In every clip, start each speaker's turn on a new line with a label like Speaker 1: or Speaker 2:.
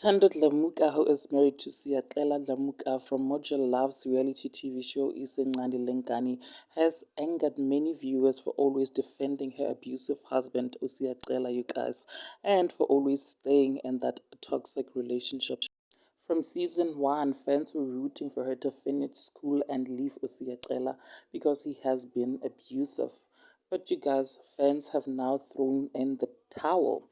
Speaker 1: Thando Dlamuka, who is married to Siyacela Dlamuka from Moja Love's reality TV show Isencane Lenkani, has angered many viewers for always defending her abusive husband Usiyacela, you guys, and for always staying in that toxic relationship. From season 1, fans were rooting for her to finish school and leave Usiyacela because he has been abusive. But you guys, fans have now thrown in the towel.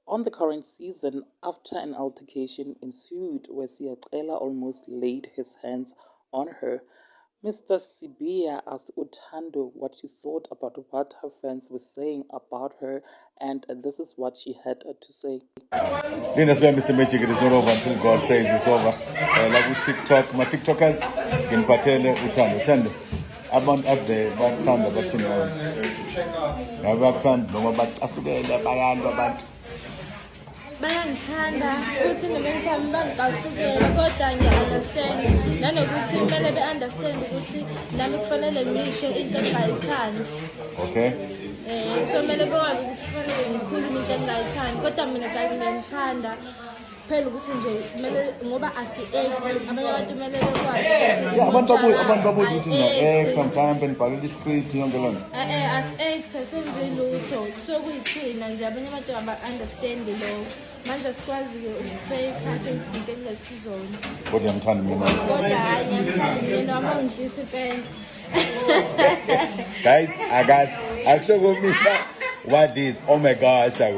Speaker 1: On the current season, after an altercation ensued where Siyacela almost laid his hands on her, Mr. Sibia asked Thando what she thought about what her fans were saying about her, and this is what she had to say.
Speaker 2: That's why Mr. Magic, it is not over until God says it's over. Like with TikTok, my TikTokers, in Patele, Thando. Abantu ade bathanda bathini abantu nabathanda noma bacasukela abantu
Speaker 3: bayangithanda futhi nabenzami bangicasukela kodwa ngiya-understand nanokuthi kumele be-understand ukuthi nami kufanele ngisho into engingayithandi.
Speaker 2: Okay.
Speaker 3: So kumele bekwazi ukuthi kufanele ngikhulume into engingayithandi kodwa mina guys ngiyangithanda phela ukuthi nje kumele ngoba asi-act abanye abantu kumele bekwazi
Speaker 2: abantu babuza ukuthi na-act mhlawumbe nibhalele i-script yonke loo nto
Speaker 3: asi-act asenze lutho sokuyithina nje abanye abantu aba-understand lo manje sikwazi-ke ukufeyikha senze izinto engingesizona
Speaker 2: kodwa ngiyamthanda mina
Speaker 3: kodwa hayi ngiyamthanda mina wama ungidlisa ipenda.
Speaker 2: guys, akusho kumina what is, oh my gosh, like,